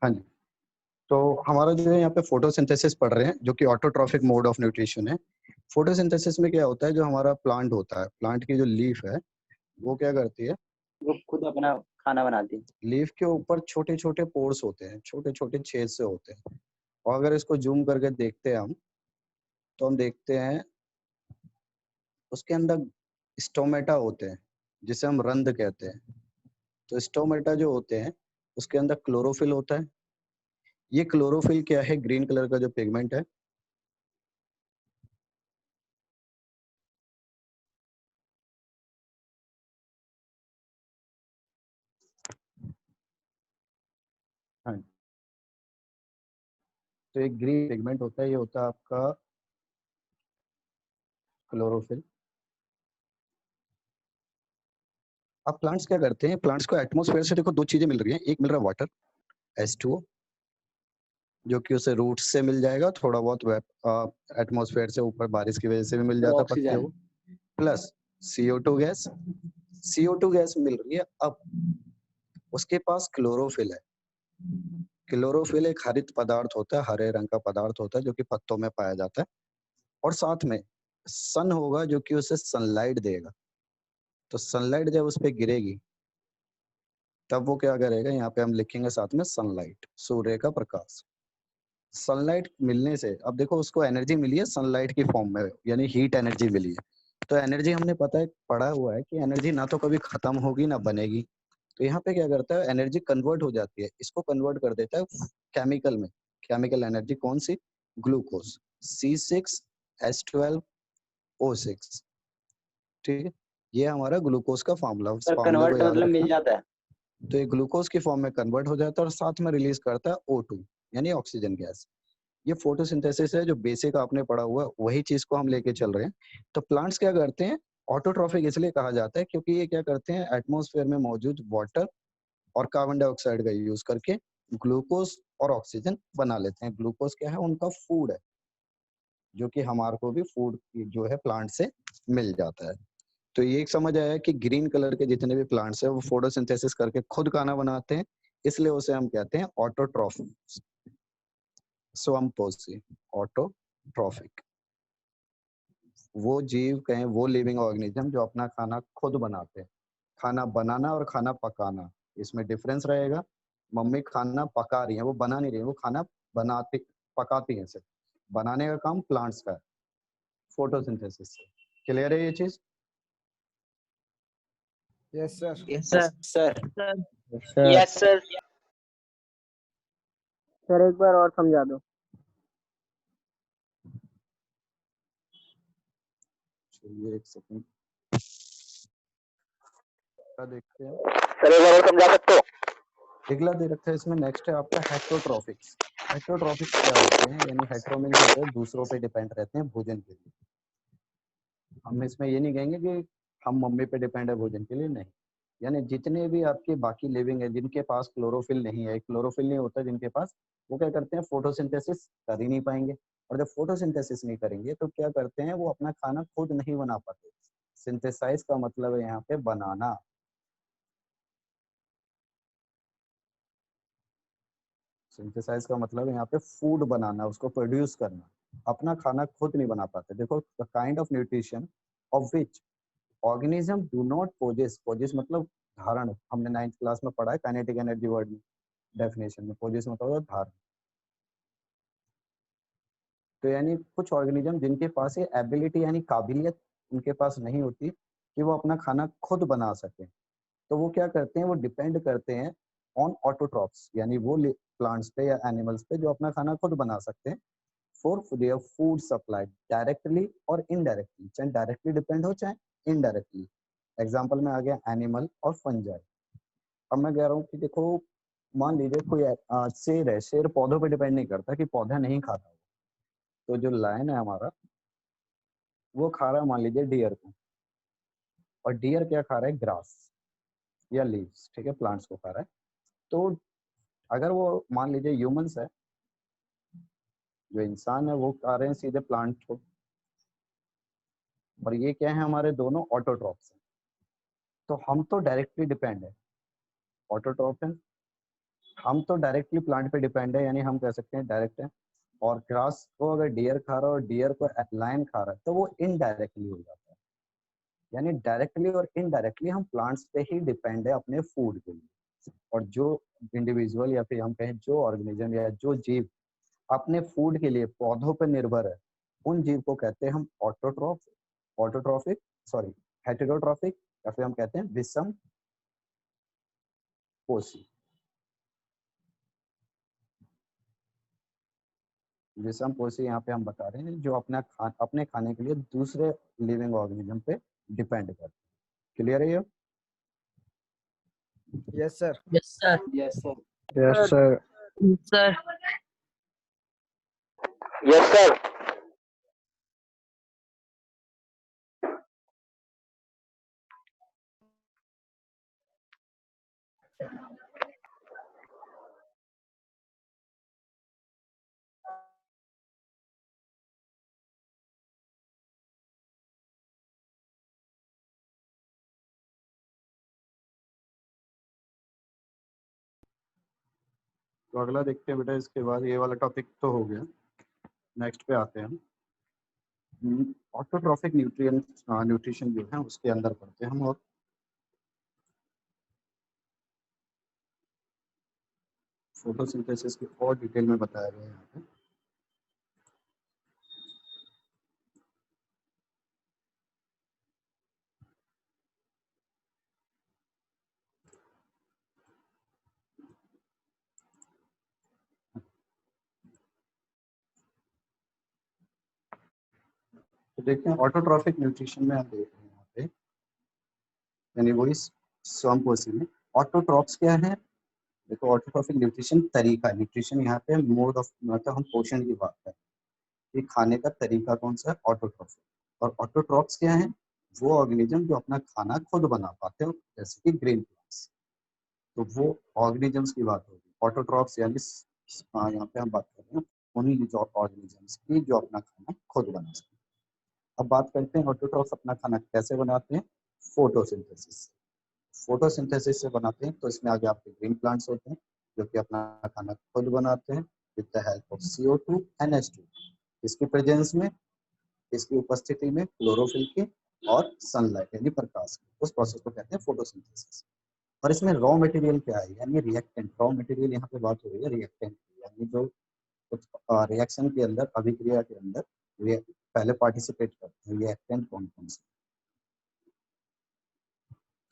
हाँ जी। तो हमारा जो है यहाँ पे फोटोसिंथेसिस पढ़ रहे हैं, जो कि ऑटोट्रॉफिक मोड ऑफ न्यूट्रिशन है। फोटोसिंथेसिस में क्या होता है, जो हमारा प्लांट होता है, प्लांट की जो लीफ है वो क्या करती है, वो खुद अपना खाना बनाती है। लीफ के ऊपर छोटे छोटे पोर्स होते हैं, छोटे छोटे छेद से होते हैं। और अगर इसको जूम करके देखते हैं हम, तो हम देखते हैं उसके अंदर स्टोमेटा होते हैं, जिसे हम रंध्र कहते हैं। तो स्टोमेटा जो होते हैं उसके अंदर क्लोरोफिल होता है। ये क्लोरोफिल क्या है, ग्रीन कलर का जो पिगमेंट है, हाँ, तो एक ग्रीन पिगमेंट होता है, ये होता है आपका क्लोरोफिल। अब प्लांट्स क्या करते हैं, प्लांट्स को एटमॉस्फेयर से देखो दो चीजें मिल रही हैं, एक मिल रहा है वाटर H2O, जो कि उसे रूट्स से मिल जाएगा, थोड़ा बहुत एटमॉस्फेयर से ऊपर बारिश की वजह से भी मिल जाता है पत्तियों को, plus CO2 gas, CO2 gas मिल रही है। अब उसके पास क्लोरोफिल है। क्लोरोफिल एक हरित पदार्थ होता है, हरे रंग का पदार्थ होता है, जो कि पत्तों में पाया जाता है। और साथ में सन होगा, जो कि उसे सनलाइट देगा। तो सनलाइट जब उस पर गिरेगी तब वो क्या करेगा, यहाँ पे हम लिखेंगे साथ में सनलाइट, सूर्य का प्रकाश। सनलाइट मिलने से अब देखो उसको एनर्जी मिली है सनलाइट की फॉर्म में, यानी हीट एनर्जी मिली है। तो एनर्जी हमने पता है, पढ़ा हुआ है कि एनर्जी ना तो कभी खत्म होगी ना बनेगी। तो यहाँ पे क्या करता है, एनर्जी कन्वर्ट हो जाती है, इसको कन्वर्ट कर देता है केमिकल में। केमिकल एनर्जी कौन सी, ग्लूकोज C6H12O6, ठीक है। ये हमारा ग्लूकोज का फॉर्मूला, उस पर फॉर्मूले को कन्वर्ट याद मतलब मिल रखना। जाता है। तो ये ग्लूकोज की फॉर्म में कन्वर्ट हो जाता है और साथ में रिलीज करता है O2, यानी ऑक्सीजन गैस। ये फोटोसिंथेसिस है, जो बेसिक आपने पढ़ा हुआ है, वही चीज को हम लेके चल रहे हैं। तो प्लांट्स क्या करते हैं, ऑटोट्रॉफिक इसलिए कहा जाता है क्योंकि ये क्या करते हैं, एटमॉस्फेयर में मौजूद वाटर और कार्बन डाइऑक्साइड का यूज करके ग्लूकोज और ऑक्सीजन बना लेते हैं। ग्लूकोज क्या है, उनका फूड है, जो कि हमारे को भी फूड जो है प्लांट से मिल जाता है। तो ये एक समझ आया कि ग्रीन कलर के जितने भी प्लांट्स हैं वो फोटोसिंथेसिस करके खुद खाना बनाते हैं, इसलिए उसे हम कहते हैं ऑटोट्रॉफिक। स्वयंपोषी, ऑटोट्रॉफिक, वो जीव कहें, वो लिविंग ऑर्गेनिज्म जो अपना खाना खुद बनाते हैं। खाना बनाना और खाना पकाना, इसमें डिफरेंस रहेगा। मम्मी खाना पका रही है, वो बना नहीं रही है, वो खाना बनाती पकाती है सिर्फ। बनाने का काम प्लांट्स का है, फोटोसिंथेसिस से। क्लियर है ये चीज? Yes sir. Yes sir. Sir yes sir. Sir एक बार और समझा दो। चलिए एक सेकंड देखते हैं। सर एक बार और समझा सकते हो। अगला दे रखा है इसमें, नेक्स्ट है आपका हेटरोट्रॉफिक्स। हेटरोट्रॉफिक्स क्या होते हैं, यानी हेटेरो मीन्स होते हैं दूसरों पे डिपेंड रहते हैं भोजन के लिए। हम इसमें ये नहीं कहेंगे कि हम मम्मी पे डिपेंड है भोजन के लिए, नहीं। यानी जितने भी आपके बाकी लिविंग है जिनके पास क्लोरोफिल नहीं है, क्लोरोफिल नहीं होता जिनके पास, वो क्या करते हैं, फोटोसिंथेसिस कर ही नहीं पाएंगे। और जब फोटोसिंथेसिस नहीं करेंगे तो क्या करते हैं, वो अपना खाना खुद नहीं बना पाते। सिंथेसाइज का मतलब है यहाँ पे बनाना। सिंथेसाइज का मतलब है यहाँ पे फूड बनाना, उसको प्रोड्यूस करना। अपना खाना खुद नहीं बना पाते। देखो, the kind of nutrition of which organism do not possess, possess मतलब धारण, हमने 9th क्लास में पढ़ा है काइनेटिक एनर्जी वर्ड में, डेफिनेशन में पोजेस मतलब होता है धारण। तो यानी कुछ ऑर्गेनिज्म जिनके पास ये एबिलिटी यानी काबिलियत उनके पास नहीं होती कि वो अपना खाना खुद बना सके, तो वो क्या करते हैं, वो डिपेंड करते हैं ऑन ऑटोट्रॉप्स, यानी वो प्लांट्स पे या एनिमल्स पे जो अपना खाना खुद बना सकते हैं, for their food supply directly और इनडायरेक्टली। चाहे डायरेक्टली डिपेंड हो चाहे इनडायरेक्टली। एग्जाम्पल में आ गया एनिमल और फंजाई। अब मैं कह रहा हूँ कि देखो, मान लीजिए कोई शेर है, शेर पौधों पे डिपेंड नहीं करता कि पौधा नहीं खाता। तो जो लायन है हमारा, वो खा रहा है मान लीजिए डियर को, और डियर क्या खा रहा है, ग्रास या लीव्स, ठीक है, प्लांट्स को खा रहा है। तो अगर वो मान लीजिए ह्यूमंस है, जो इंसान है वो खा रहे हैं सीधे प्लांट को, और ये क्या है, हमारे दोनों ऑटोट्रॉप्स हैं। तो हम तो डायरेक्टली डिपेंड है, ऑटोट्रॉप है, हम तो डायरेक्टली प्लांट पे डिपेंड है, यानी हम कह सकते हैं डायरेक्ट है। और ग्रास को अगर डियर खा रहा है और डियर को लायन खा रहा है तो वो इनडायरेक्टली हो जाता है। यानी डायरेक्टली और इनडायरेक्टली हम प्लांट्स पे ही डिपेंड है अपने फूड के लिए। और जो इंडिविजुअल या फिर हम कहें जो ऑर्गेनिज्म या जो जीव अपने फूड के लिए पौधों पर निर्भर है, उन जीव को कहते हैं हम ऑटोट्रॉफिक सॉरी हेटेरोट्रॉफिक, या फिर हम कहते हैं विषम पोषी। विषम पोषी यहाँ पे हम बता रहे हैं जो अपने खाने के लिए दूसरे लिविंग ऑर्गेनिज्म पे डिपेंड करते हैं। क्लियर है ये? Yes sir. Yes sir. Yes sir. Yes sir. Sir. Yes sir. तो अगला देखते हैं बेटा, इसके बाद ये वाला टॉपिक तो हो गया। नेक्स्ट पे आते हैं हम ऑटोट्रॉफिक न्यूट्रिशन जो है उसके अंदर पढ़ते हैं हम। और फोटोसिंथेसिस की और डिटेल में बताया गया है यहाँ पे। तो देखते हैं ऑटोट्रॉफिक न्यूट्रिशन में हम देख रहे हैं यहाँ पे, यानी वही स्वयंपोषी में ऑटोट्रॉफ्स क्या है। देखो ऑटोट्रॉफिक न्यूट्रिशन तरीका, न्यूट्रिशन यहाँ पे मोड ऑफ, मतलब हम पोषण की बात करें कि खाने का तरीका कौन सा है, ऑटोट्रॉफिक। और ऑटोट्रॉफ्स क्या है, वो ऑर्गेनिज्म जो अपना खाना खुद बना पाते हैं, जैसे कि ग्रीन प्लांट्स। तो वो ऑर्गेनिजम्स की बात होगी। ऑटोट्रॉफ्स यानी यहाँ पे हम बात कर रहे हैं उन्हीं जो ऑर्गेनिजम्स की जो अपना खाना खुद बना सकते हैं। अब बात करते हैं ऑटोट्रॉफ्स अपना खाना कैसे बनाते हैं। फोटोसिंथेसिस से। फोटोसिंथेसिस से बनाते हैं, तो इसमें आगे आपके ग्रीन प्लांट्स होते हैं जो कि अपना खाना खुद बनाते हैं with the help of CO2 NH2। इसकी प्रेजेंस में, इसकी उपस्थिति में क्लोरोफिल के और सनलाइट यानी प्रकाश के, उस प्रोसेस को कहते हैं फोटोसिंथेसिस। और इसमें रॉ मटेरियल क्या है, यानी रिएक्टेंट। रॉ मटेरियल यहाँ पे बात हो रही है रिएक्टेंट, यानी जो कुछ रिएक्शन के अंदर, अभिक्रिया के अंदर पहले पार्टिसिपेट करते हैं, रिएक्टेंट कौन कौन से।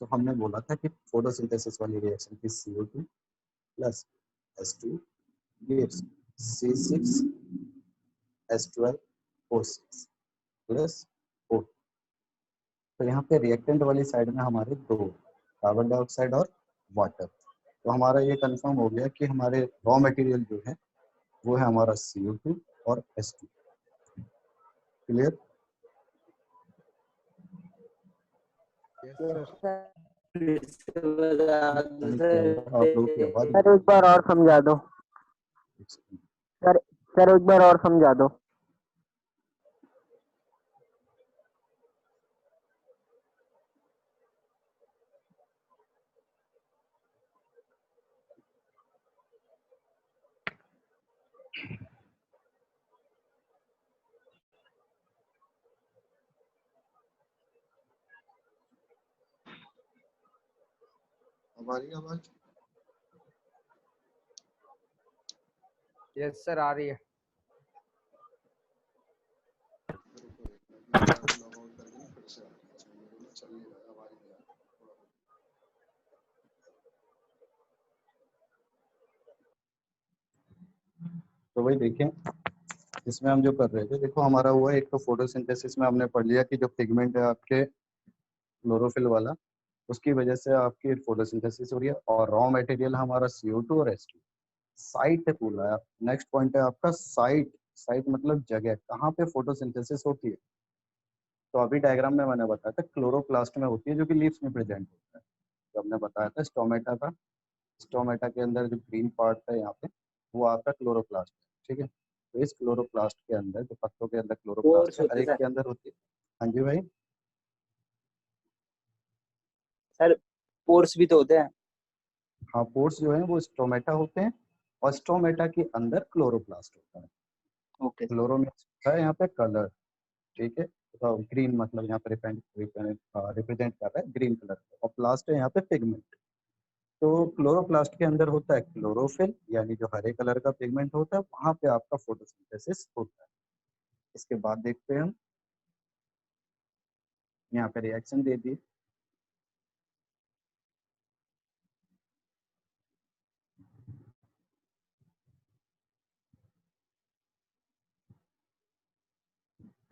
तो हमने बोला था कि फोटोसिंथेसिस वाली रिएक्शन की CO2 plus H2 gives C6H12O6 plus O। तो यहाँ पे रिएक्टेंट वाली साइड में हमारे दो, कार्बन डाइऑक्साइड और वाटर। तो हमारा ये कंफर्म हो गया कि हमारे रॉ मटेरियल जो है वो है हमारा CO2 और H2। क्लियर? Yes sir. आप लोगों की आवाज सर एक बार और समझा दो। सर सर एक बार और समझा दो। हमारी आवाज यस सर आ रही है। तो वही देखें, इसमें हम जो कर रहे थे, देखो हमारा हुआ एक तो फोटोसिंथेसिस में हमने पढ़ लिया कि जो पिगमेंट है आपके क्लोरोफिल वाला, उसकी वजह से आपकी फोटोसिंथेसिस हो रही है। और रॉ मटेरियल हमारा CO2 और H2। साइट है पूरा। नेक्स्ट पॉइंट है आपका साइट। साइट मतलब जगह, कहाँ पे फोटोसिंथेसिस होती है। तो अभी डायग्राम में मैंने बताया था क्लोरोप्लास्ट में होती है, जो कि लीव्स में प्रेजेंट होता है। तो हमने बताया था स्टोमेटा का, स्टोमेटा के अंदर जो ग्रीन पार्ट है यहाँ पे, वो आपका क्लोरोप्लास्ट है। ठीक है, तो इस क्लोरोप्लास्ट के अंदर, जो पत्तों के अंदर क्लोरोप्लास्ट कोर्स है, हर होते एक सर। के अंदर होती है। हाँ जी भाई। सर पोर्स भी तो होते हैं। हाँ, पोर्स जो है वो स्टोमेटा होते हैं और स्टोमेटा के अंदर क्लोरोप्लास्ट होता है। ओके क्लोरो मीन्स है यहाँ पे कलर, ठीक है, तो ग्रीन मतलब यहाँ पे रिप्रेजेंट कर रहा है ग्रीन कलर, और प्लास्ट है यहाँ पे पिगमेंट। तो क्लोरोप्लास्ट के अंदर होता है क्लोरोफिल, यानी जो हरे कलर का पिगमेंट होता है, वहां पे आपका फोटोसिंथेसिस होता है। इसके बाद देखते हैं हम यहाँ पे रिएक्शन दे दिए।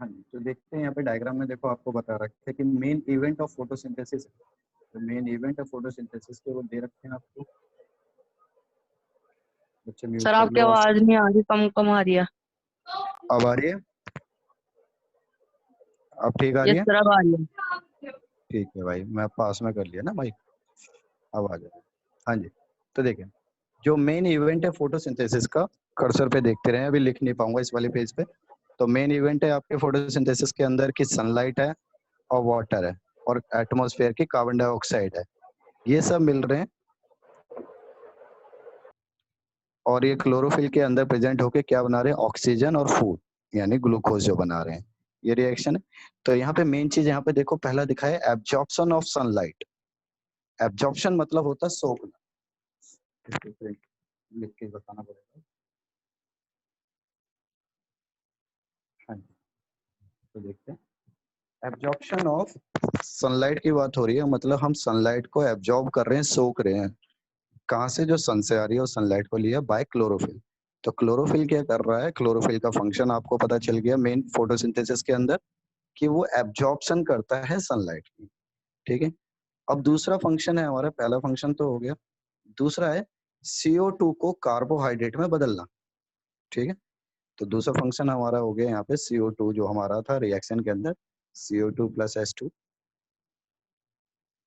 हाँ जी, तो देखते हैं यहाँ पे डायग्राम में, देखो आपको बता रखा है कि मेन इवेंट ऑफ फोटोसिंथेसिस, तो मेन इवेंट ऑफ फोटोसिंथेसिस के वो दे रखे हैं आपको। बच्चे म्यूट सर कर आपकी लो। आवाज नहीं आ रही, कम कम आ रही है। अब आ रही है? अब ठीक आ रही यस है? सर अब आ रही है। ठीक है भाई, मैं पास में कर लिया ना भाई, अब आ जाए। हाँ जी, तो देखिए जो मेन इवेंट है फोटोसिंथेसिस का, कर्सर पे देखते रहे, अभी लिख नहीं पाऊंगा इस वाले पेज पे। तो मेन इवेंट है आपके फोटोसिंथेसिस के अंदर की सनलाइट है और वाटर है और एटमॉस्फेयर की कार्बन डाइऑक्साइड है, ये सब मिल रहे हैं और ये क्लोरोफिल के अंदर प्रेजेंट होके क्या बना रहे हैं, ऑक्सीजन और फूड यानी ग्लूकोज जो बना रहे हैं, ये रिएक्शन है। तो यहाँ पे मेन चीज यहाँ पे देखो, पहला दिखा है एब्जॉर्प्शन ऑफ सनलाइट। एब्जॉर्प्शन मतलब होता है सोखना, इसको लिख के बताना पड़ेगा। हाँ जी, तो देखते हैं एब्जॉर्प्शन ऑफ सनलाइट की बात हो रही है, मतलब हम सनलाइट को एब्जॉर्ब कर रहे हैं, सोख रहे हैं। कहाँ से? जो सन से आ रही है, उस सनलाइट को लिया बाय क्लोरोफिल। तो क्लोरोफिल क्या कर रहा है, क्लोरोफिल का फंक्शन आपको पता चल गया मेन फोटोसिंथेसिस के अंदर, कि वो एब्जॉर्प्शन करता है सनलाइट की, ठीक है। अब दूसरा फंक्शन है हमारा, पहला फंक्शन तो हो गया, दूसरा है CO2 को कार्बोहाइड्रेट में बदलना, ठीक है। तो दूसरा फंक्शन हमारा हो गया यहाँ पे CO2 जो हमारा था रिएक्शन के अंदर, CO2 प्लस H2,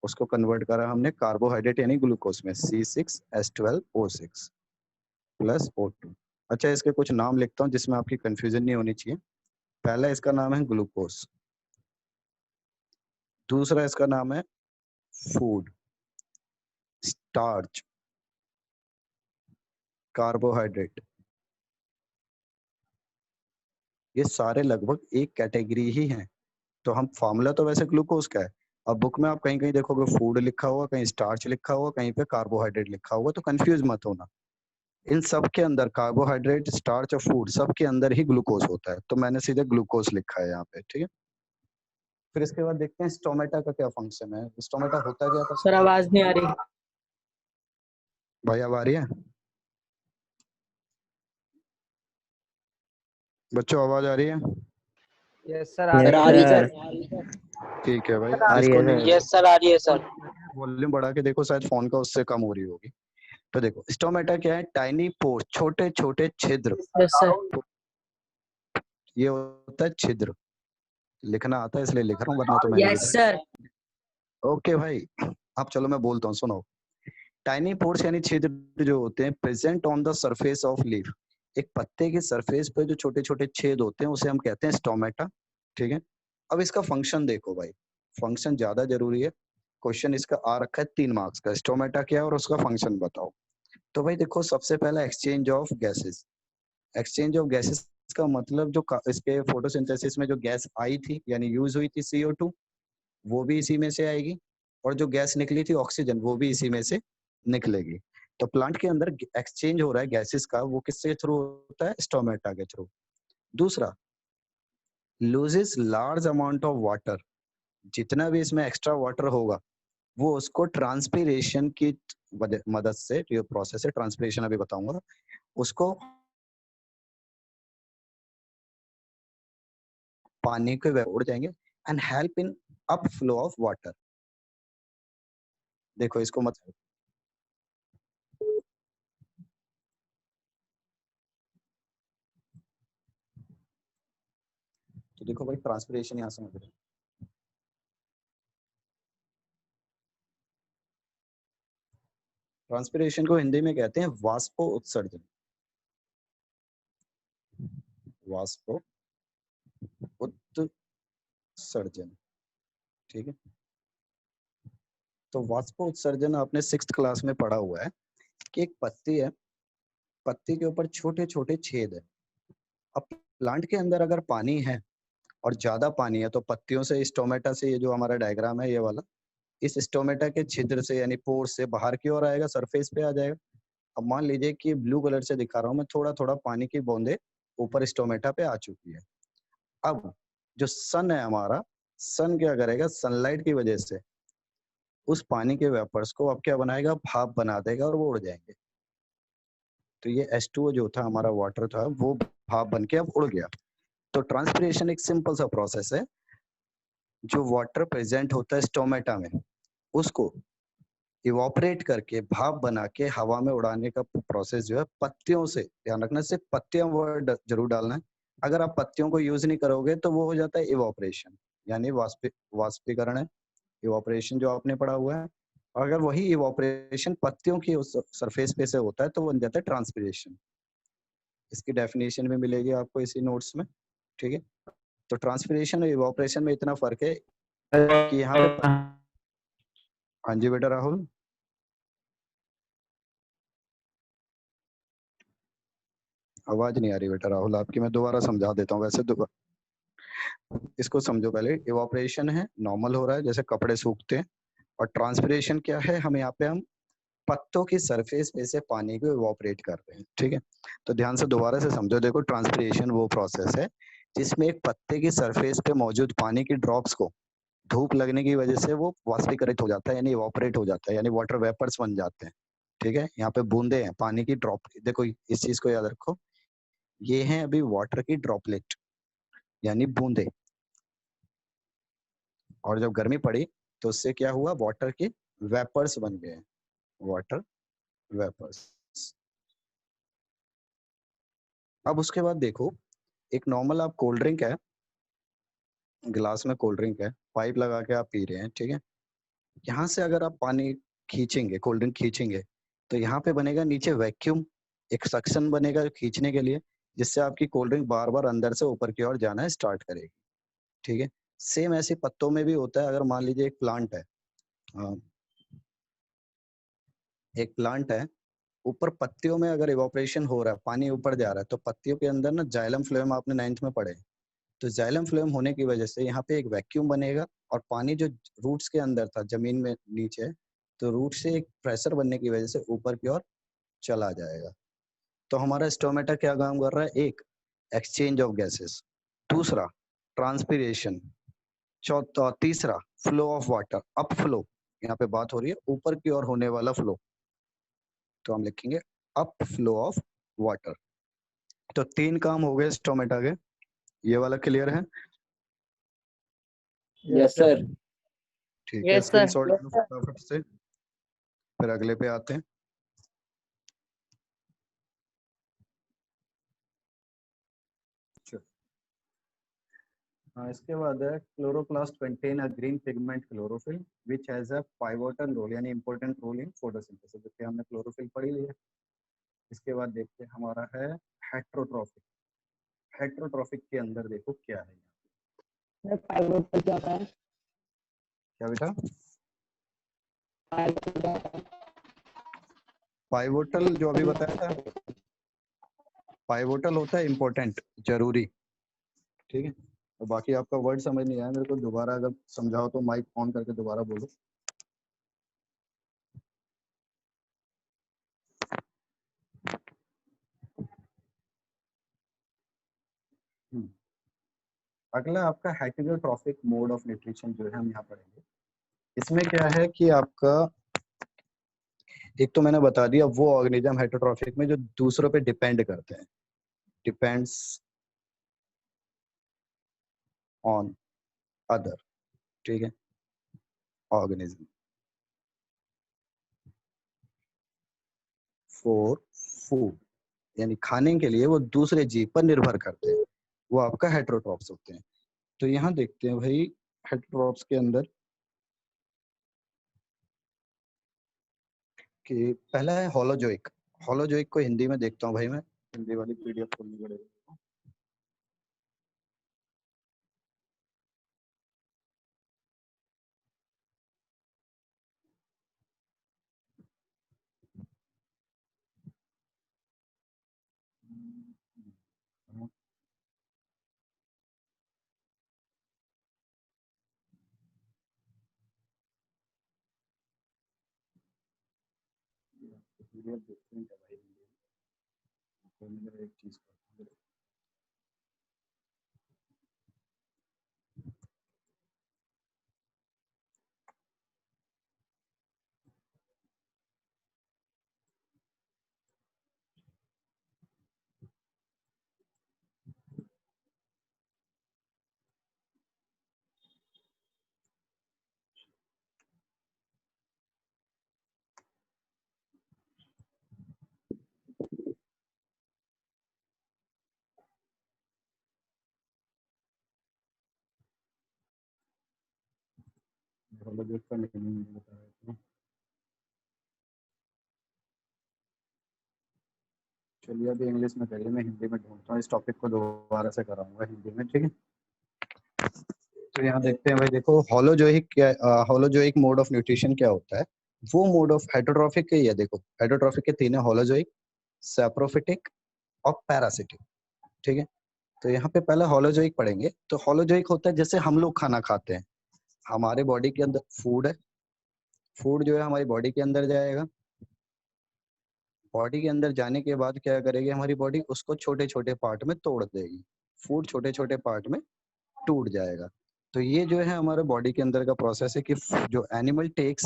उसको कन्वर्ट करा हमने कार्बोहाइड्रेट यानी ग्लूकोज में, C6H12O6 प्लस O2। अच्छा, इसके कुछ नाम लिखता हूँ जिसमें आपकी कंफ्यूजन नहीं होनी चाहिए। पहला इसका नाम है ग्लूकोज, दूसरा इसका नाम है फूड, स्टार्च, कार्बोहाइड्रेट, ये सारे लगभग एक कैटेगरी ही हैं। तो हम फार्मूला तो वैसे ग्लूकोज का है, अब बुक में आप कहीं कहीं देखोगे फूड लिखा हुआ, कहीं स्टार्च लिखा हुआ, कहीं पे कार्बोहाइड्रेट लिखा हुआ, तो कंफ्यूज मत होना। इन सब के अंदर कार्बोहाइड्रेट, स्टार्च और फूड सब के अंदर ही ग्लूकोज होता है, तो मैंने सीधे ग्लूकोज लिखा है यहाँ पे, ठीक है। फिर इसके बाद देखते हैं स्टोमेटा का क्या फंक्शन है, स्टोमेटा होता क्या था। सर आवाज नहीं आ रही। भाई अब आ रही है? बच्चों आवाज आ रही है? यस सर आ यस रही है। सर। ठीक है भाई, आ रही जिसको है नहीं सर। यस सर आ रही है सर। वॉल्यूम बढ़ा के देखो, शायद फोन का उससे कम हो रही होगी। तो देखो स्टोमेटा क्या है, टाइनी पोर, छोटे छोटे छिद्र, यस सर। ये होता है छिद्र। लिखना आता है इसलिए लिख रहा हूँ, वरना तो मैंने यस लिखा। सर। ओके भाई, अब चलो मैं बोलता हूँ, सुनो। टाइनी पोर्स यानी छिद्र जो होते हैं present on the surface of leaf, एक पत्ते के सरफेस पे जो छोटे छोटे छेद होते हैं उसे हम कहते हैं स्टोमेटा, ठीक है। अब इसका फंक्शन देखो भाई, फंक्शन ज्यादा जरूरी है। क्वेश्चन इसका आ रखा है 3 मार्क्स का, स्टोमेटा क्या है और उसका फंक्शन बताओ। तो भाई देखो, सबसे पहला exchange of gases. Exchange of gases का मतलब जो इसके फोटोसिंथेसिस में जो गैस आई थी यानी यूज हुई थी CO2, वो भी इसी में से आएगी, और जो गैस निकली थी ऑक्सीजन, वो भी इसी में से निकलेगी। तो प्लांट के अंदर एक्सचेंज हो रहा है गैसेस का, वो किसके थ्रू होता है, स्टोमेटा के थ्रू। दूसरा, loses large amount of water, जितना भी इसमें एक्स्ट्रा वाटर होगा वो उसको ट्रांसपीरेशन की मदद से, जो प्रोसेस है ट्रांसपीरेशन अभी बताऊंगा, उसको पानी के उड़ जाएंगे and help in up flow of water. देखो इसको मत, तो देखो भाई ट्रांसपीरेशन यहाँ समझ रहे, ट्रांसपीरेशन को हिंदी में कहते हैं वाष्पो उत्सर्जन, वाष्पो उत्सर्जन, ठीक है। तो वाष्पोत्सर्जन आपने 6th क्लास में पढ़ा हुआ है कि एक पत्ती है, पत्ती के ऊपर छोटे छोटे छेद है। अब प्लांट के अंदर अगर पानी है और ज्यादा पानी है तो पत्तियों से, स्टोमेटा से, ये जो हमारा डायग्राम है ये वाला, इस स्टोमेटा के छिद्र से यानी पोर से बाहर की ओर आएगा, सरफेस पे आ जाएगा। अब मान लीजिए कि ब्लू कलर से दिखा रहा हूँ मैं, थोड़ा थोड़ा पानी की बूंदे ऊपर स्टोमेटा पे आ चुकी है। अब जो सन है हमारा, सन क्या करेगा, सनलाइट की वजह से उस पानी के वेपर्स को अब क्या बनाएगा, भाप बना देगा और वो उड़ जाएंगे। तो ये H2O जो था हमारा, वाटर था, वो भाप बन के अब उड़ गया। तो ट्रांसपिरेशन एक सिंपल सा प्रोसेस है। जो वाटर प्रेजेंट होता है स्टोमेटा में, उसको इवापोरेट करके भाप बना के हवा में उड़ाने का प्रोसेस जो है पत्तियों से, ध्यान रखना सिर्फ पत्तियां वर्ड जरूर डालना है। अगर आप पत्तियों को यूज नहीं करोगे तो वो हो जाता है इवापोरेशन, यानी वाष्पीकरण है, इवापोरेशन जो आपने पढ़ा हुआ है। और अगर वही इवापोरेशन पत्तियों की उस सरफेस पे से होता है तो वो बन जाता है ट्रांसपिरेशन। इसकी डेफिनेशन भी मिलेगी आपको इसी नोट्स में, ठीक है। तो ट्रांसपिरेशन और इवापोरेशन में इतना फर्क है कि यहाँ पे हाँ जी बेटा राहुल। आवाज नहीं आ रही बेटा राहुल आपकी, मैं दोबारा समझा देता हूँ। वैसे इसको समझो पहले, इवापोरेशन है, नॉर्मल हो रहा है जैसे कपड़े सूखते हैं। और ट्रांसपिरेशन क्या है, हम पत्तों की सरफेस पे से पानी को इवापोरेट कर रहे हैं, ठीक है। तो ध्यान से दोबारा से समझो, देखो ट्रांसपिरेशन वो प्रोसेस है जिसमें एक पत्ते की सरफेस पे मौजूद पानी की ड्रॉप्स को धूप लगने की वजह से वो वाष्पीकृत हो जाता है, यानी इवापोरेट हो जाता है, यानी वाटर वेपर्स बन जाते हैं, ठीक है। यहाँ पे बूंदे हैं पानी की ड्रॉप, देखो इस चीज को याद रखो, ये हैं अभी वाटर की ड्रॉपलेट यानी बूंदे। और जब गर्मी पड़ी तो उससे क्या हुआ, वाटर के वेपर्स बन गए, वाटर वेपर्स। अब उसके बाद देखो, एक नॉर्मल आप कोल्ड ड्रिंक है, गिलास में कोल्ड ड्रिंक है, पाइप लगा के आप पी रहे हैं, ठीक है। यहाँ से अगर आप पानी खींचेंगे, कोल्ड ड्रिंक खींचेंगे, तो यहाँ पे बनेगा नीचे वैक्यूम, एक सक्शन बनेगा खींचने के लिए, जिससे आपकी कोल्ड ड्रिंक बार बार अंदर से ऊपर की ओर जाना स्टार्ट करेगी, ठीक है। सेम ऐसे पत्तों में भी होता है। अगर मान लीजिए एक प्लांट है, अ, एक प्लांट है, ऊपर पत्तियों में अगर इवापोरेशन हो रहा है, पानी ऊपर जा रहा है, तो पत्तियों के अंदर ना जाइलम फ्लोएम, आपने 9th में पढ़े, तो जाइलम फ्लोएम होने की वजह से यहाँ पे एक वैक्यूम बनेगा और पानी जो रूट्स के अंदर था, जमीन में नीचे, तो रूट से एक प्रेशर बनने की वजह से ऊपर की ओर चला जाएगा। तो हमारा स्टोमेटा क्या काम कर रहा है, एक एक्सचेंज ऑफ गैसेस, दूसरा ट्रांसपिरेशन, चौथा, तीसरा flow of water, up flow, यहाँ पे बात हो रही है ऊपर की ओर होने वाला फ्लो, तो हम लिखेंगे अप फ्लो ऑफ वाटर। तो 3 काम हो गए स्टोमेटा के, ये वाला क्लियर है? Yes sir. ठीक है, यस सर। स्क्रीनशॉट लो फटाफट से, फिर अगले पे आते हैं। हाँ, इसके बाद है chloroplast contain a green pigment chlorophyll which has a pivotal role, यानी इंपॉर्टेंट रोल इन फोटोसिंथेसिस, जैसे हमने क्लोरोफिल पढ़ी ली है। इसके बाद देखते हैं हमारा है हेट्रोट्रॉफिक। हेट्रोट्रॉफिक के अंदर देखो क्या है, क्या बेटा? पाइवोटल जो अभी बताया था, पाइवोटल होता है इंपॉर्टेंट, जरूरी, ठीक है। तो बाकी आपका वर्ड समझ नहीं आया मेरे को, दोबारा अगर समझाओ तो माइक ऑन करके दोबारा बोलो। अगला आपका हेटेरोट्रॉफिक मोड ऑफ न्यूट्रिशन जो है हम यहाँ पढ़ेंगे। इसमें क्या है कि आपका, एक तो मैंने बता दिया वो ऑर्गेनिज्म हेटेरोट्रॉफिक में जो दूसरों पे डिपेंड करते हैं, डिपेंड्स ऑन अदर, ठीक है, ऑर्गेनिज्म फॉर फूड, यानी खाने के लिए वो दूसरे जीव पर निर्भर करते हैं, वो आपका हेटेरोट्रॉफ्स होते हैं। तो यहाँ देखते हैं भाई, हेटेरोट्रॉफ्स के अंदर कि पहला है होलोजोइक। होलोजोइक को हिंदी में देखता हूँ भाई मैं, हिंदी वाली पीडीएफ खोलनी पड़ेगी। ये देखते हैं क्या भाई, तो मुझे एक चीज करता हूँ। होलोजोइक का नहीं बता रहा था। चलिए अभी इंग्लिश में करिए, मैं हिंदी में ढूंढता हूँ, इस टॉपिक को दोबारा से कराऊंगा हिंदी में, ठीक है। तो यहाँ देखते हैं भाई, देखो होलोजोइक क्या, होलोजोइक मोड ऑफ न्यूट्रिशन क्या होता है। वो मोड ऑफ हेटरोट्रॉफिक के ही है, देखो हेटरोट्रॉफिक के तीन है, होलोजोइक, सैप्रोफिटिक और पैरासिटिक, ठीक है। तो यहाँ पे पहले होलोजोइक पढ़ेंगे। तो होलोजोइक होता है जैसे हम लोग खाना खाते हैं, हमारे बॉडी के अंदर फूड है, फूड जो है हमारी बॉडी के अंदर जाएगा, बॉडी के अंदर जाने के बाद क्या करेगी हमारी बॉडी, उसको छोटे छोटे पार्ट में तोड़ देगी, फूड छोटे छोटे पार्ट में टूट जाएगा। तो ये जो है हमारे बॉडी के अंदर का प्रोसेस है कि जो एनिमल टेक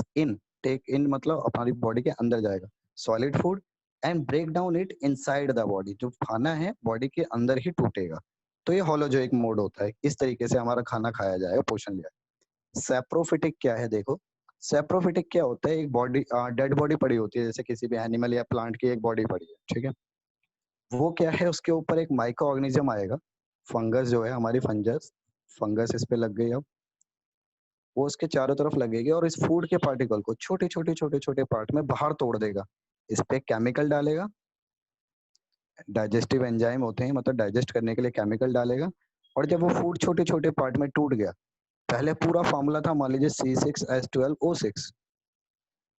इन मतलब हमारी बॉडी के अंदर जाएगा solid food and break down it inside the body, जो खाना है बॉडी के अंदर ही टूटेगा। तो ये होलोजोइक मोड होता है, इस तरीके से हमारा खाना खाया जाएगा, पोषण लिया। सेप्रोफिटिक क्या है, देखो सेप्रोफिटिक क्या होता है, एक बॉडी डेड बॉडी पड़ी होती है, जैसे किसी भी एनिमल या प्लांट की एक बॉडी पड़ी है, ठीक है। वो क्या है, उसके ऊपर एक माइक्रो ऑर्गेनिज्म आएगा, फंगस जो है हमारी, फंगस फंगस इस पे लग गई, अब वो उसके चारों तरफ लगेगी और इस फूड के पार्टिकल को छोटे छोटे पार्ट में बाहर तोड़ देगा, इस पे केमिकल डालेगा, डाइजेस्टिव एंजाइम होते हैं, मतलब डाइजेस्ट करने के लिए केमिकल डालेगा। और जब वो फूड छोटे छोटे पार्ट में टूट गया, पहले पूरा फॉर्मूला था मान लीजिए C6H12O6,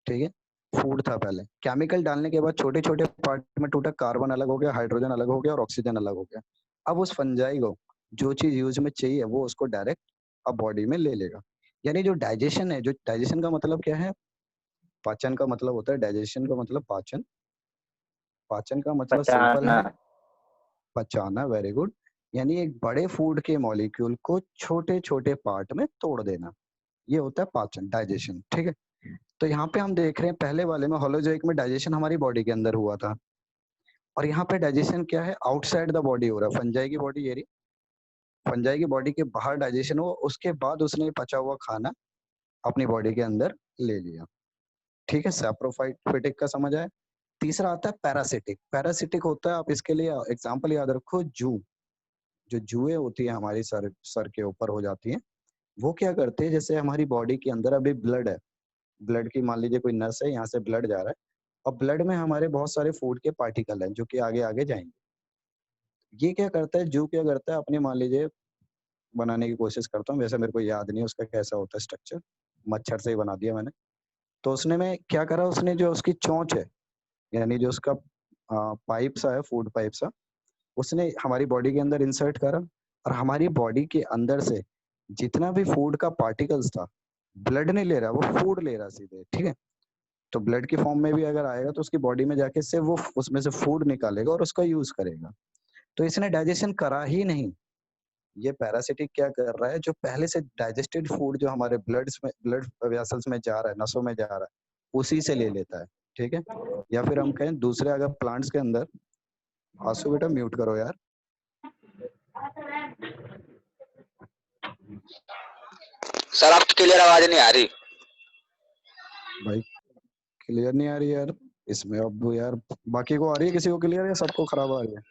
ठीक है, फूड था पहले, केमिकल डालने के बाद छोटे छोटे पार्ट में टूटा, कार्बन अलग हो गया, हाइड्रोजन अलग हो गया और ऑक्सीजन अलग हो गया। अब उस फंजाई को जो चीज यूज में चाहिए वो उसको डायरेक्ट अब बॉडी में ले लेगा। यानी जो डाइजेशन है, जो डाइजेशन का मतलब क्या है, पाचन का मतलब होता है, डाइजेशन का मतलब पाचन, पाचन का मतलब सिंपल पचाना। है पचाना, वेरी गुड। यानी एक बड़े फूड के मॉलिक्यूल को छोटे छोटे पार्ट में तोड़ देना, ये होता है पाचन, डाइजेशन, ठीक है। तो यहाँ पे हम देख रहे हैं पहले वाले में होलोजोइक में डाइजेशन हमारी बॉडी के अंदर हुआ था, और यहाँ पे डाइजेशन क्या है, आउटसाइड द बॉडी हो रहा है, फंजाई की बॉडी ये रही, फंजाई की बॉडी के बाहर डाइजेशन हुआ, उसके बाद उसने पचा हुआ खाना अपनी बॉडी के अंदर ले लिया, ठीक है। सैप्रोफाइटिक का समझ आया। तीसरा आता है पैरासिटिक। पैरासिटिक होता है, आप इसके लिए एग्जांपल याद रखो, जू, जो जुएं होती है हमारी सर सर के ऊपर हो जाती हैं, वो क्या करते हैं, जैसे हमारी बॉडी के अंदर अभी ब्लड है, ब्लड की मान लीजिए कोई नस है, यहाँ से ब्लड जा रहा है, और ब्लड में हमारे बहुत सारे फूड के पार्टिकल हैं जो कि आगे आगे जाएंगे। ये क्या करता है, जू क्या करता है, अपने मान लीजिए बनाने की कोशिश करता हूँ, वैसे मेरे को याद नहीं उसका कैसा होता है स्ट्रक्चर, मच्छर से ही बना दिया मैंने। तो उसने में क्या करा, उसने जो उसकी चोंच है, यानी जो उसका पाइप सा है, फूड पाइप सा, उसने हमारी बॉडी के अंदर इंसर्ट करा, और हमारी बॉडी के अंदर से जितना भी फूड का पार्टिकल्स था, ब्लड नहीं ले रहा, वो फूड ले रहा सीधे, ठीक है। तो ब्लड की फॉर्म में भी अगर आएगा तो उसकी बॉडी में जाके से वो उसमें से फूड निकालेगा और उसका यूज करेगा। तो इसने डाइजेशन करा ही नहीं। ये पैरासिटिक क्या कर रहा है, जो पहले से डाइजेस्टेड फूड जो हमारे ब्लड वेसल्स में जा रहा है, नसों में जा रहा है, उसी से ले लेता है, ठीक है। या फिर हम कहें दूसरे अगर प्लांट्स के अंदर, आंसू बेटा म्यूट करो यार, सर आपकी क्लियर आवाज नहीं आ रही। भाई क्लियर नहीं आ रही यार इसमें, अब यार बाकी को आ रही है, किसी को क्लियर है, सबको खराब आ रही है?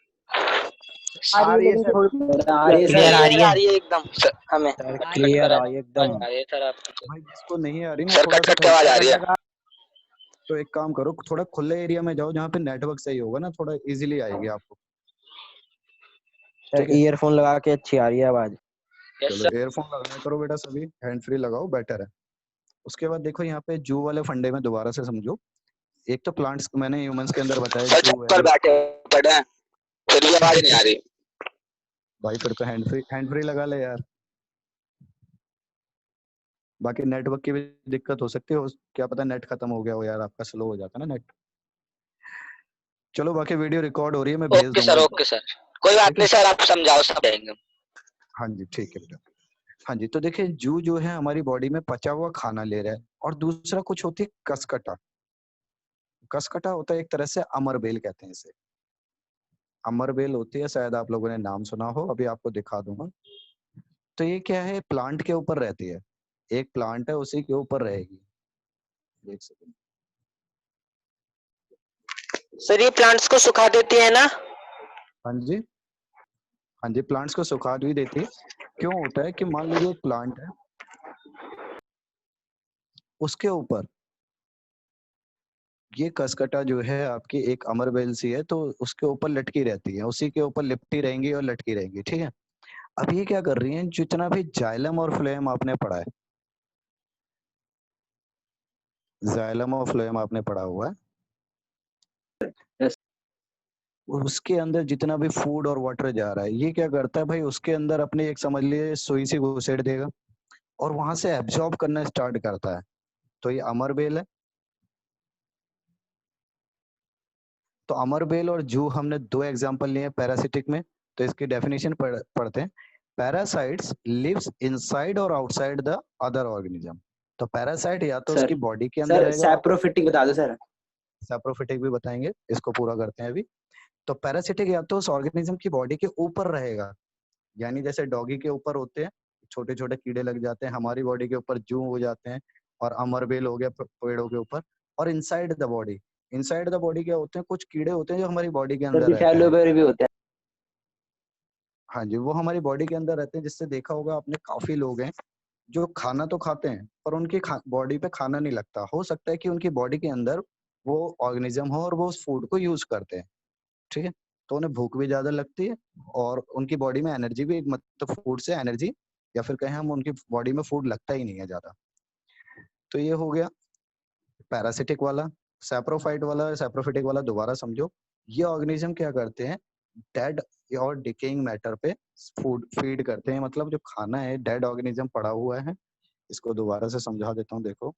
आ रही है लेकिन थोड़ी आ रही है क्लियर सर, आ रही है एकदम सर, हमें सर कट क्लियर कर आ रही है एकदम। आ रही है सर आपकी। भाई जिसको नहीं आ रही ना, सर थोड़ा कट सा कट के आवाज आ रही है। तो एक काम करो, थोड़ा खुले एरिया में जाओ जहाँ पे नेटवर्क सही होगा ना, थोड़ा इजीली आएगी आपको, सर ठीक है। ईयरफोन लगा के अच्छी आ रही है आवाज। यस चलो सर। एयरफोन लगाया करो बेटा, सभी हैंड फ्री लगाओ, बेटर है। उसके बाद देखो यहाँ पे जू वाले फंडे में दोबारा से समझो। एक तो प्लांट्स मैंने ह्यूमंस के अंदर बताया, सर जू छत पर है बैठे पड़े हैं, फिर भी आवाज नहीं आ रही। भाई फिर तो हैंड फ्री लगा ले यार, बाकी नेटवर्क की भी दिक्कत हो सकती है, क्या पता नेट खत्म हो गया हो यार, आपका स्लो हो जाता है ना नेट। चलो बाकी वीडियो रिकॉर्ड हो रही है, मैं भेज ओके सर, दूंगा। ओके सर, कोई बात ठीक है। नहीं सर, आप समझाओ, सब देंगे। हाँ जी ठीक है बेटा। हाँ जी, तो देखिए जू जो है हमारी बॉडी में पचा हुआ खाना ले रहा है, और दूसरा कुछ होती है कसकटा। कसकटा होता है एक तरह से अमरबेल कहते हैं इसे। अमरबेल होती है, शायद आप लोगों ने नाम सुना हो, अभी आपको दिखा दूंगा। तो ये क्या है, प्लांट के ऊपर रहती है, एक प्लांट है उसी के ऊपर रहेगी। एक सेकंड। सर ये प्लांट्स को सुखा देती है ना? हाँ जी, हाँ जी, प्लांट्स को सुखा भी देती है। क्यों होता है कि मान लीजिए एक प्लांट है, उसके ऊपर ये कसकटा जो है आपकी एक अमरबेल सी है, तो उसके ऊपर लटकी रहती है, उसी के ऊपर लिपटी रहेंगी और लटकी रहेंगी, ठीक है। अब ये क्या कर रही हैं, जितना भी जाइलम और फ्लोएम आपने पढ़ा है, जाइलम और फ्लोएम आपने पढ़ा हुआ है, Yes. उसके अंदर जितना भी फूड और वाटर जा रहा है, ये क्या करता है भाई, उसके अंदर अपने एक समझ लिए सुई सी घुसेड़ देगा और वहां से एब्जॉर्ब करना स्टार्ट करता है। तो ये अमरबेल है। तो अमरबेल और जू हमने दो एग्जांपल लिए पैरासिटिक में, तो इसकी डेफिनेशन पढ़ते हैं। पैरासाइट्स लिव्स इनसाइड और आउटसाइड द अदर ऑर्गेनिज्म। तो पैरासाइट या तो सर, उसकी बॉडी के अंदर सर रहेगा, सैप्रोफिटिक बता दो सर। सैप्रोफिटिक भी बताएंगे, इसको पूरा करते हैं अभी। तो पैरासिटिक या तो उस ऑर्गेनिज्म की बॉडी के ऊपर रहेगा, यानी जैसे डॉगी के ऊपर होते हैं छोटे छोटे कीड़े लग जाते हैं, हमारी बॉडी के ऊपर जू हो जाते हैं, और अमरबेल हो गया पेड़ों के ऊपर। और inside the body, inside the body क्या होते हैं, कुछ कीड़े होते हैं जो हमारी बॉडी के सर अंदर भी रहते हैं। फैलोवेयर भी होता है। हाँ जी, वो हमारी बॉडी के अंदर रहते हैं, जिससे देखा होगा आपने काफी लोग हैं जो खाना तो खाते हैं पर उनकी बॉडी पे खाना नहीं लगता। हो सकता है कि उनकी बॉडी के अंदर वो ऑर्गेनिज्म हो और वो उस फूड को यूज करते हैं, ठीक है। तो उन्हें भूख भी ज्यादा लगती है और उनकी बॉडी में एनर्जी भी, मतलब फूड से एनर्जी, या फिर कहें हम उनकी बॉडी में फूड लगता ही नहीं है ज्यादा। तो ये हो गया पैरासिटिक वाला। सैप्रोफाइट वाला, सैप्रोफिटिक वाला दोबारा समझो। ये ऑर्गेनिज्म क्या करते हैं, डेड और डिकेइंग मैटर पे फूड फीड करते हैं, मतलब जो खाना है डेड ऑर्गेनिज्म पड़ा हुआ है। इसको दोबारा से समझा देता हूँ, देखो।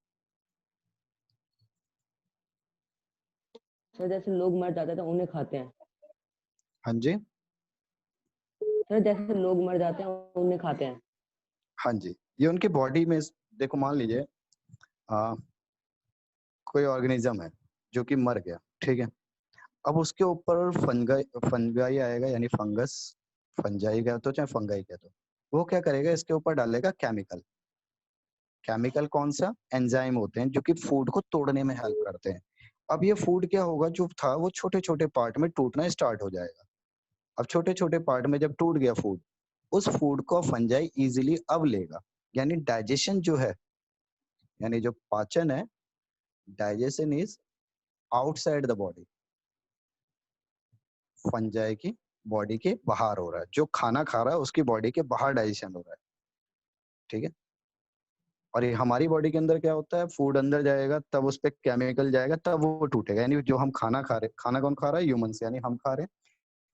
सर जैसे लोग मर जाते हैं तो उन्हें खाते हैं। हाँ जी, सर जैसे लोग मर जाते हैं उन्हें खाते हैं। हाँ जी, ये उनकी बॉडी में, देखो मान लीजिए कोई ऑर्गेनिज्म है जो कि मर गया, ठीक है। अब उसके ऊपर फंगाई फंगाई आएगा, यानी फंगस, फंजाई कह दो चाहे फंगाई कह दो। वो क्या करेगा, इसके ऊपर डालेगा केमिकल। केमिकल कौन सा, एंजाइम होते हैं जो कि फूड को तोड़ने में हेल्प करते हैं। अब ये फूड क्या होगा, जो था वो छोटे छोटे पार्ट में टूटना स्टार्ट हो जाएगा। अब छोटे छोटे पार्ट में जब टूट गया फूड, उस फूड को फंजाई इजीली अब लेगा, यानी डाइजेशन जो है, यानी जो पाचन है, digestion is outside the body. Fungi की बॉडी के बाहर हो रहा है, जो खाना खा रहा है उसकी बॉडी के बाहर डाइजेशन हो रहा है, ठीक है। और ये हमारी बॉडी के अंदर क्या होता है, फूड अंदर जाएगा तब उस पर केमिकल जाएगा तब वो टूटेगा, यानी जो हम खाना खा रहे, खाना कौन खा रहा है, ह्यूमंस, यानी हम खा रहे हैं।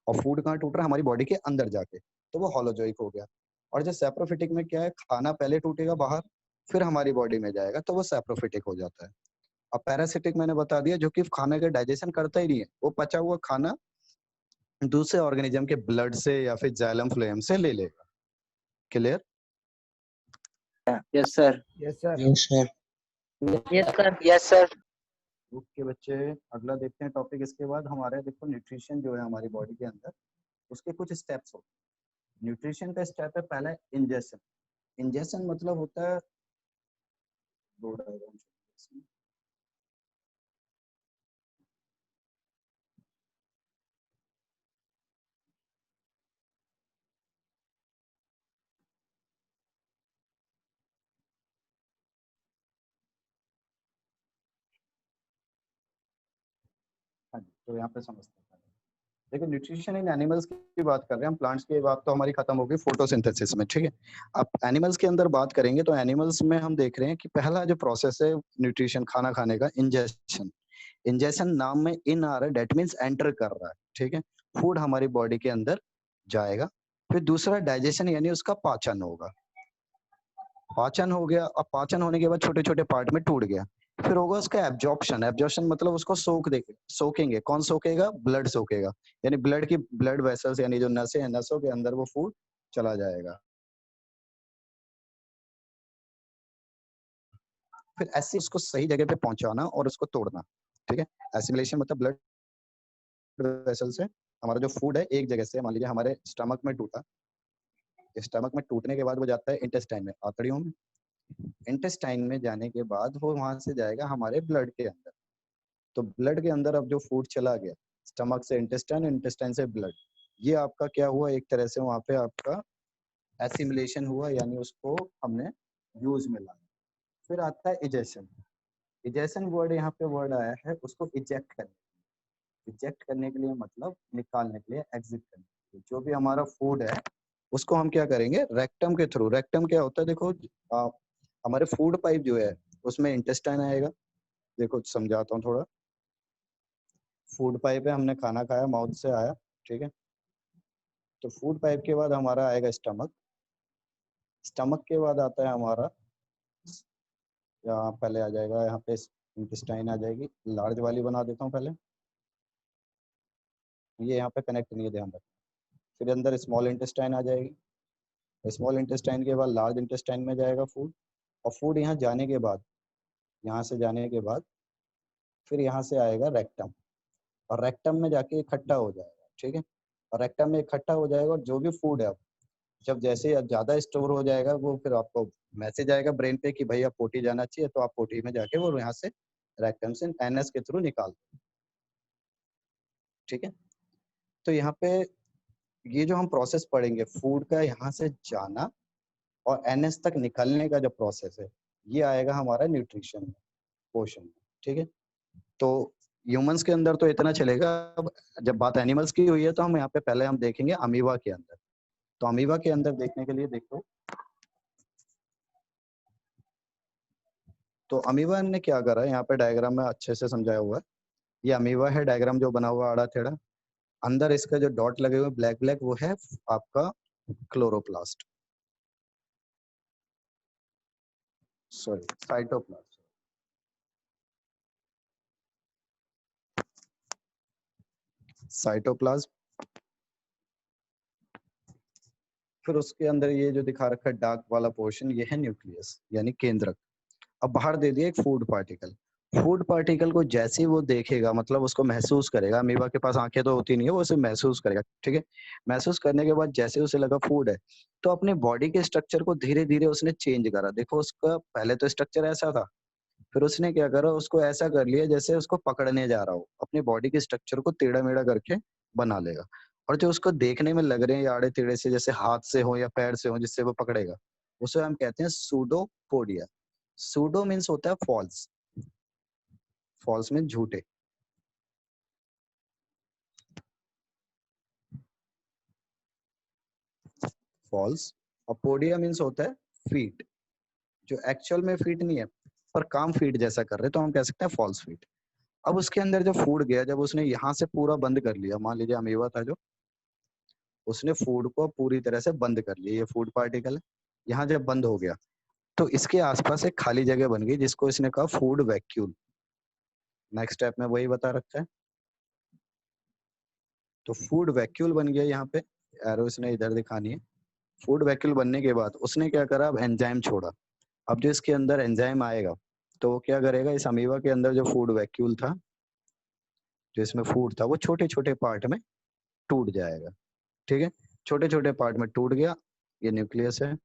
और फूड कहाँ टूट रहा है, हमारी बॉडी के अंदर जाके, तो वो होलोजोइक हो गया। और जो सैप्रोफिटिक में क्या है, खाना पहले टूटेगा बाहर, फिर हमारी बॉडी में जाएगा, तो वो सैप्रोफिटिक हो जाता है। अब पैरासिटिक मैंने बता दिया, जो कि खाने का डाइजेशन करता ही नहीं है, वो पचा हुआ खाना दूसरे ऑर्गेनिज्म के ब्लड से या फिर जाइलम फ्लोएम से ले लेगा। Clear? Yes sir. Yes sir. Yes sir. Yes sir. Yes sir. Okay बच्चे, अगला देखते हैं टॉपिक। इसके बाद हमारे देखो न्यूट्रिशन जो है हमारी बॉडी के अंदर, उसके कुछ स्टेप्स होते हैं। न्यूट्रिशन का स्टेप है पहला, इंजेशन। इंजेशन मतलब होता है, दो डायग्राम इसमें। हाँ जी, तो यहाँ पे समझते हैं। देखो न्यूट्रिशन इन एनिमल्स की बात कर रहे हैं हम, प्लांट्स की बात तो हमारी खत्म होगी फोटोसिंथेसिस में, ठीक है। अब एनिमल्स के अंदर बात करेंगे तो एनिमल्स में हम देख रहे हैं कि पहला जो प्रोसेस है न्यूट्रिशन खाना खाने का, इंजेशन। इंजेशन नाम में इन आ रहा है, डेट मीन्स एंटर कर रहा है, ठीक है। फूड हमारी बॉडी के अंदर जाएगा। फिर दूसरा डाइजेशन, यानी उसका पाचन होगा। पाचन हो गया, अब पाचन होने के बाद छोटे छोटे पार्ट में टूट गया, फिर होगा उसका एब्जॉर्प्शन। एब्जॉर्प्शन मतलब उसको सोखेंगे। कौन सोखेगा? ब्लड सोखेगा, यानी ब्लड वेसल्स यानी जो नसें हैं, नसों के अंदर वो फूड चला जाएगा। फिर ऐसे उसको सही जगह पे पहुंचाना और उसको तोड़ना, ठीक है। एसिमिलेशन मतलब ब्लड वेसल से हमारा जो फूड है एक जगह से, मान लीजिए हमारे स्टमक में टूटा, स्टमक में टूटने के बाद वो जाता है इंटेस्टाइन में, आंतड़ियों में। इंटेस्टाइन में जाने के बाद वो वहां से जाएगा हमारे ब्लड के अंदर। तो ब्लड के अंदर अब जो फूड चला गया स्टमक से इंटेस्टाइन, इंटेस्टाइन से ब्लड, ये आपका क्या हुआ? एक तरह से वहां पे आपका एसिमिलेशन हुआ, यानी उसको हमने यूज में लाया। फिर आता है इजेशन। इजेशन वर्ड यहाँ पे वर्ड आया है उसको इजेक्ट करने, इजेक्ट करने के लिए मतलब निकालने के लिए, एग्जिट करने के लिए। जो भी हमारा फूड है उसको हम क्या करेंगे? रेक्टम के थ्रू। रेक्टम क्या होता है? देखो आ, हमारे फूड पाइप जो है उसमें इंटेस्टाइन आएगा। देखो समझाता हूँ थोड़ा। फूड पाइप है, हमने खाना खाया, माउथ से आया, ठीक है। तो फूड पाइप के बाद हमारा आएगा स्टमक। स्टमक के बाद आता है हमारा, यहाँ पहले आ जाएगा यहाँ पे इंटेस्टाइन आ जाएगी। लार्ज वाली बना देता हूँ पहले, ये यहाँ पे कनेक्ट नहीं है, ध्यान रखना। फिर अंदर स्मॉल इंटेस्टाइन आ जाएगी। स्मॉल इंटेस्टाइन के बाद लार्ज इंटेस्टाइन में जाएगा फूड। और फूड यहाँ जाने के बाद, यहाँ से जाने के बाद फिर यहाँ से आएगा रेक्टम। और रेक्टम में जाके इकट्ठा हो जाएगा, ठीक है। और रेक्टम में इकट्ठा हो जाएगा और जो भी फूड है, जब जैसे ज़्यादा स्टोर हो जाएगा वो फिर आपको मैसेज आएगा ब्रेन पे कि भाई आप पोटी जाना चाहिए, तो आप पोटी में जाके वो यहाँ से रेक्टम से एनएस के थ्रू निकाल, ठीक है। तो यहाँ पे ये जो हम प्रोसेस पढ़ेंगे फूड का यहाँ से जाना और एनएस तक निकलने का जो प्रोसेस है, ये आएगा हमारा न्यूट्रिशन में, पोषण में, ठीक है। तो ह्यूमंस के अंदर तो इतना चलेगा। अब जब बात एनिमल्स की हुई है तो हम यहाँ पे पहले हम देखेंगे अमीबा के अंदर। तो अमीबा के अंदर देखने के लिए देखो, तो अमीबा ने क्या करा है यहाँ पे डायग्राम में अच्छे से समझाया हुआ है। ये अमीबा है, डायग्राम जो बना हुआ आड़ा टेढ़ा। अंदर इसका जो डॉट लगे हुए ब्लैक ब्लैक वो है आपका क्लोरोप्लास्ट, सॉरी साइटोप्लास्ट। साइटोप्लाज्म। फिर उसके अंदर ये जो दिखा रखा है डार्क वाला पोर्शन, ये है न्यूक्लियस यानी केंद्रक। अब बाहर दे दिया एक फूड पार्टिकल। फूड पार्टिकल को जैसे ही वो देखेगा, मतलब उसको महसूस करेगा, अमीबा के पास आंखें तो होती नहीं है, वो उसे महसूस करेगा, ठीक है। महसूस करने के बाद जैसे उसे लगा फूड है, तो अपने बॉडी के स्ट्रक्चर को धीरे धीरे उसने चेंज करा। देखो उसका पहले तो स्ट्रक्चर ऐसा था, फिर उसने क्या करा, उसको ऐसा कर लिया जैसे उसको पकड़ने जा रहा हो, अपने बॉडी के स्ट्रक्चर को टेढ़ा मेढ़ा करके बना लेगा। और जो उसको देखने में लग रहे हैं आड़े टेढ़े से, जैसे हाथ से हो या पैर से हो जिससे वो पकड़ेगा, उसे हम कहते हैं सूडोपोडिया। सूडो मीन्स होता है फॉल्स, फॉल्स मीन्स झूठे। फॉल्स। और पोडिया मीन्स होता है फीट, जो एक्चुअल में फीट नहीं है पर काम फीट जैसा कर रहे, तो हम कह सकते हैं फॉल्स फीट। अब उसके अंदर जो फूड गया, जब उसने यहाँ से पूरा बंद कर लिया, मान लीजिए अमीबा था जो, उसने फूड को पूरी तरह से बंद कर लिया, ये फूड पार्टिकल है, यहाँ जब बंद हो गया तो इसके आसपास एक खाली जगह बन गई जिसको इसने कहा फूड वैक्यूल। नेक्स्ट स्टेप में वही बता रखा है। तो फूड वैक्यूल बन गया, यहाँ पे एरो इसने इधर दिखानी है। फूड वैक्यूल बनने के बाद उसने क्या करा, अब एंजाइम छोड़ा। अब जो इसके अंदर एंजाइम आएगा तो वो क्या करेगा, इस अमीबा के अंदर जो फूड वैक्यूल था, जो इसमें फूड था, वो छोटे छोटे पार्ट में टूट जाएगा, ठीक है। छोटे छोटे पार्ट में टूट गया, ये न्यूक्लियस है।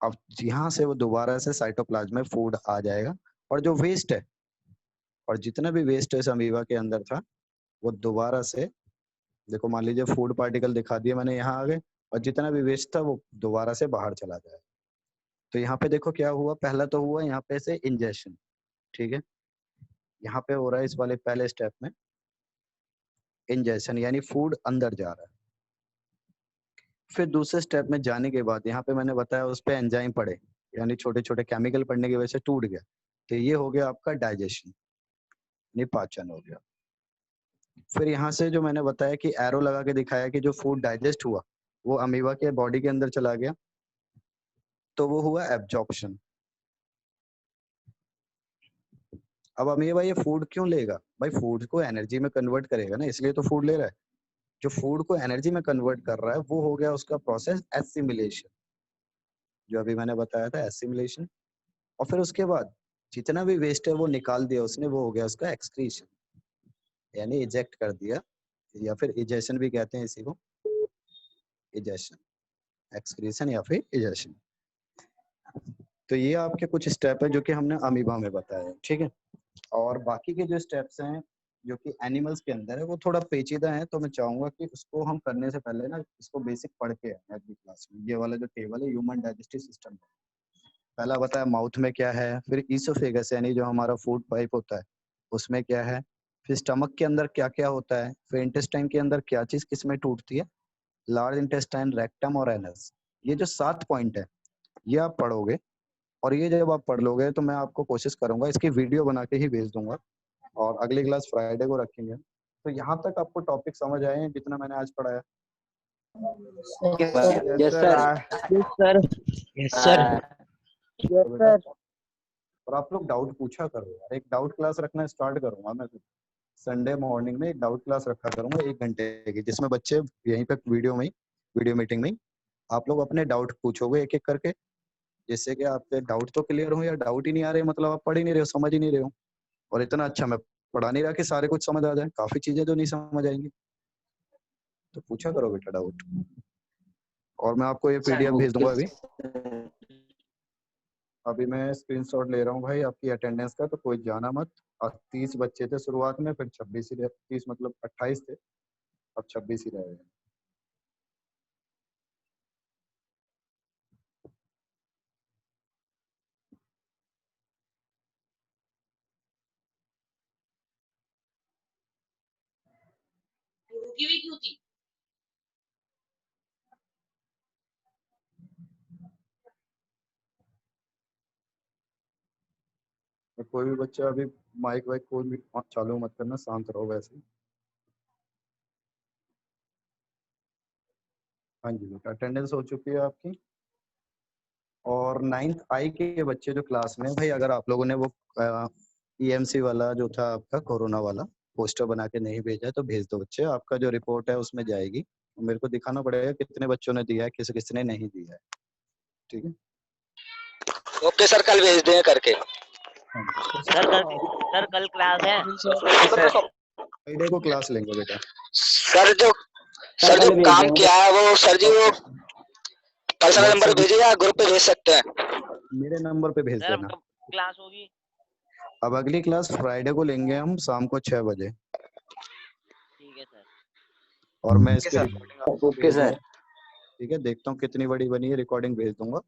अब यहाँ से वो दोबारा से साइटोप्लाज्म में फूड आ जाएगा, और जो वेस्ट है, और जितना भी वेस्ट है इस अमीबा के अंदर था, वो दोबारा से, देखो मान लीजिए फूड पार्टिकल दिखा दिया मैंने, यहाँ आ गए, और जितना भी वेस्ट था वो दोबारा से बाहर चला जाएगा। तो यहाँ पे देखो क्या हुआ, पहला तो हुआ यहाँ पे से इंजेक्शन, ठीक है। यहाँ पे हो रहा है इस वाले पहले स्टेप में इंजेक्शन, यानी फूड अंदर जा रहा है। फिर दूसरे स्टेप में जाने के बाद यहाँ पे मैंने बताया उस पे एंजाइम पड़े, यानी छोटे छोटे केमिकल पड़ने की वजह से टूट गया। तो ये हो गया आपका डाइजेशन, यानी पाचन हो गया। फिर यहाँ से जो मैंने बताया कि एरो लगा के दिखाया कि जो फूड डाइजेस्ट हुआ वो अमीबा के बॉडी के अंदर चला गया, तो वो हुआ एब्जॉर्प्शन। अब अमीबा ये फूड क्यों लेगा? भाई फूड को एनर्जी में कन्वर्ट करेगा ना, इसलिए तो फूड ले रहा है। जो फूड को एनर्जी में कन्वर्ट कर रहा है वो हो गया उसका प्रोसेस एसिमिलेशन, जो अभी मैंने बताया था एसिमिलेशन। और फिर उसके बाद जितना भी वेस्ट है वो निकाल दिया उसने, वो हो गया उसका एक्सक्रीशन, यानी इजेक्ट कर दिया, या फिर इजेशन भी कहते हैं इसी को, इजेशन, एक्सक्रीशन या फिर इजेशन। तो ये आपके कुछ स्टेप है जो कि हमने अमीबा में बताया, ठीक है। और बाकी के जो स्टेप्स हैं जो कि एनिमल्स के अंदर है वो थोड़ा पेचीदा है, तो मैं चाहूंगा कि उसको हम करने से पहले ना इसको बेसिक पढ़ के आए अगली क्लास में। ये वाला जो टेबल है ह्यूमन डाइजेस्टिव सिस्टम, पहला बताया माउथ में क्या है, फिर ईसोफेगस यानी जो हमारा फूड पाइप होता है उसमें क्या है, फिर स्टमक के अंदर क्या क्या होता है, फिर इंटेस्टाइन के अंदर क्या चीज किस में टूटती है, लार्ज इंटेस्टाइन, रेक्टम और एनस। ये जो 7 पॉइंट है ये आप पढ़ोगे, और ये जब आप पढ़ लोगे तो मैं आपको कोशिश करूंगा इसकी वीडियो बना के ही भेज दूंगा, और अगली क्लास फ्राइडे को रखेंगे। तो यहाँ तक आपको टॉपिक समझ आए हैं जितना मैंने आज पढ़ाया? Yes sir. Yes sir. Yes sir. Yes sir. और आप लोग डाउट पूछा करो यार, एक डाउट क्लास रखना स्टार्ट करूंगा मैं संडे मॉर्निंग में, एक डाउट क्लास रखा करूंगा 1 घंटे की, जिसमें बच्चे यहीं पे वीडियो मीटिंग में आप लोग अपने डाउट पूछोगे एक एक करके, जिससे कि आपके डाउट तो क्लियर हो, या डाउट ही नहीं आ रहे मतलब आप पढ़ ही नहीं रहे हो, समझ ही नहीं रहे हो। और इतना अच्छा मैं पढ़ा नहीं रहा कि सारे कुछ समझ आ जाए, काफी चीजें जो नहीं समझ आएंगी, तो पूछा करो बेटा डाउट। और मैं आपको ये पीडीएफ भेज दूंगा अभी मैं स्क्रीनशॉट ले रहा हूँ भाई आपकी अटेंडेंस का, तो कोई जाना मत। 30 बच्चे थे शुरुआत में, फिर 26 ही 30 मतलब 28 थे, अब 26 ही रह गए। रुकी हुई क्यों थी? कोई भी बच्चा अभी माइक वाइक कोई भी चालू मत करना, शांत रहो वैसे। हाँ जी बेटा अटेंडेंस हो चुकी है आपकी। और 9th आई के बच्चे जो क्लास में, भाई अगर आप लोगों ने वो EMC वाला जो था आपका कोरोना वाला पोस्टर बना के नहीं भेजा तो भेज दो बच्चे, आपका जो रिपोर्ट है उसमें जाएगी, मेरे को दिखाना पड़ेगा कितने बच्चों ने दिया है, किसने नहीं दिया है, ठीक है। ओके सर, कल भेज दें करके। सर कल क्लास है। फ्राइडे को क्लास लेंगे बेटा। सर जो काम किया है वो सर जी वो पर्सनल नंबर भेजिए या ग्रुप पे भेज सकते हैं? मेरे नंबर पे भेज देना। क्लास होगी? अब अगली क्लास फ्राइडे को लेंगे हम शाम को 6 बजे। ठीक है सर। और मैं इसकी रिकॉर्डिंग आपको ओके सर। ठीक है, देखता हूँ कितनी बड़ी बनी है, रिकॉर्डिंग भेज दूंगा।